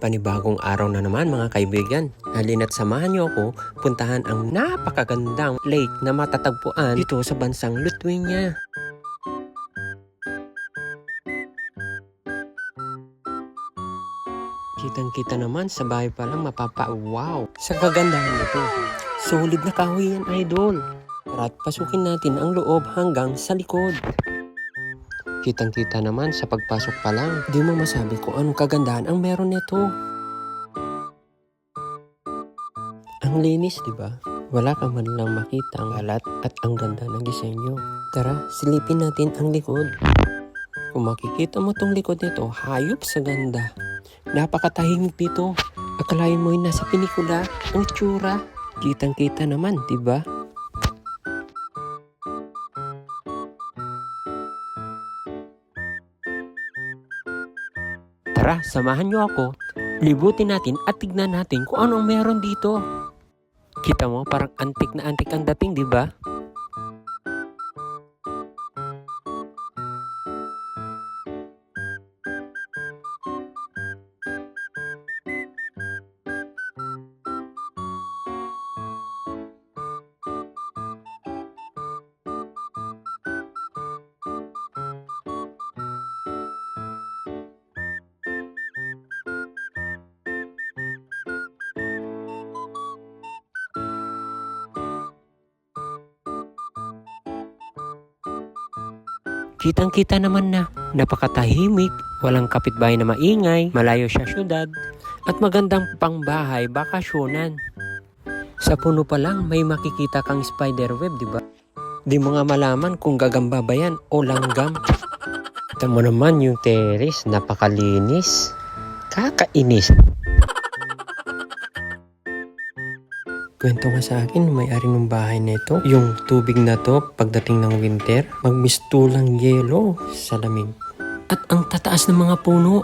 Panibagong araw na naman mga kaibigan. Halina't samahan niyo ako puntahan ang napakagandang lake na matatagpuan dito sa bansang Lithuania. Kitang-kita naman sa bahay pa lang mapapa-wow sa kagandahan nito. Solid na kahoy yan, idol. Tara't pasukin natin ang loob hanggang sa likod. Kitang-kita naman sa pagpasok pa lang, di mo masabi kung anong kagandahan ang meron nito. Ang linis, di ba? Wala kang man lang makita ang alat at ang ganda ng disenyo. Tara, silipin natin ang likod. Kung makikita mo tong likod nito, hayop sa ganda. Napakatahimik dito. Akalain mo yung nasa pinikula ang itsura. Kitang-kita naman, di ba? Tara, samahan niyo ako. Libutin natin at tignan natin kung ano ang meron dito. Kita mo, parang antik na antik ang dating, di ba? Kitang-kita naman na napakatahimik, walang kapitbahay na maingay, malayo sa syudad, at magandang pangbahay bakasyonan. Sa puno pa lang may makikita kang spiderweb, di ba? Di mo nga malaman kung gagamba ba yan o langgam. Kita mo naman yung terrace, napakalinis. Kakainis. Kwento nga sa akin, may-ari ng bahay na ito. Yung tubig na to, pagdating ng winter, magmistulang yelo sa lamig. At ang tataas ng mga puno.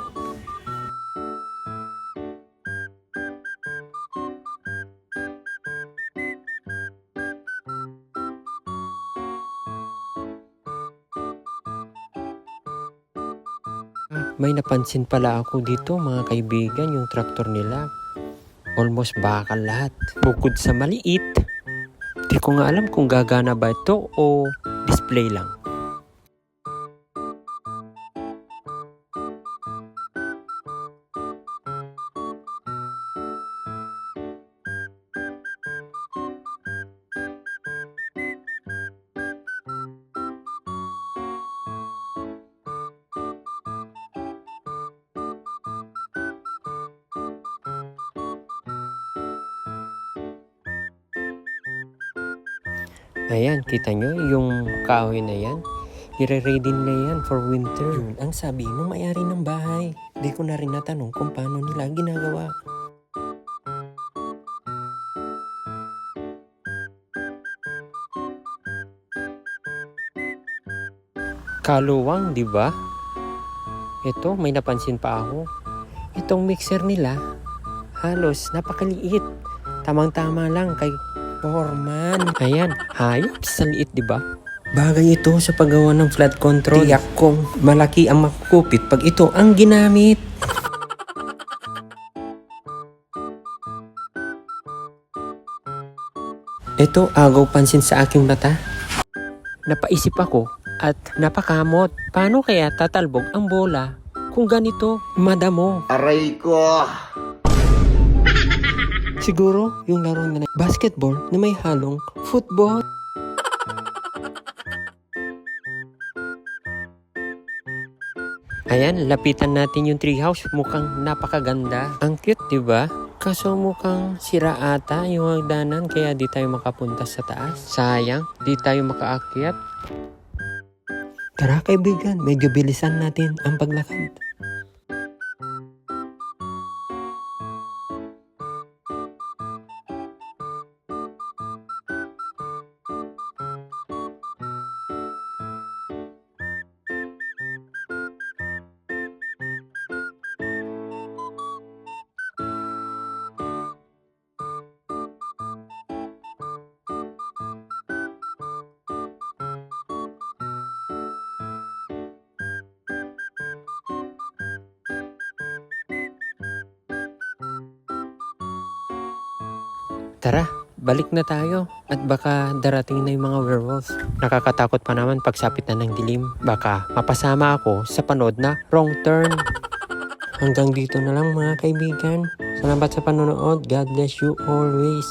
May napansin pala ako dito mga kaibigan, yung traktor nila. Almost bakal lahat. Bukod sa maliit, di ko nga alam kung gagana ba ito o display lang. Ayan, kita nyo yung kahoy na yan. Ire-ready nila yan for winter. Yun ang sabi ng may-ari ng bahay. Di ko na rin natanong kung paano nila ginagawa. Kaluwang, di ba? Ito, may napansin pa ako. Itong mixer nila, halos napakaliit. Tamang-tama lang kay Foreman. Ayan, hayop sa liit, di ba? Bagay ito sa paggawa ng flood control. Tiyak kong malaki ang makukupit pag ito ang ginamit. Ito, agaw pansin sa aking mata. Napaisip ako at napakamot. Paano kaya tatalbog ang bola kung ganito madamo? Aray ko! Siguro yung laro na basketball na may halong football. Ayan, lapitan natin yung treehouse. Mukhang napakaganda. Ang cute, di ba? Kaso mukhang sira ata yung hagdanan kaya di tayo makapunta sa taas. Sayang, di tayo makaakyat. Tara kaibigan, medyo bilisan natin ang paglakad. Tara, balik na tayo at baka darating na yung mga werewolves. Nakakatakot pa naman pagsapit na ng dilim. Baka mapasama ako sa panood na Wrong Turn. Hanggang dito na lang mga kaibigan. Salamat sa panonood. God bless you always.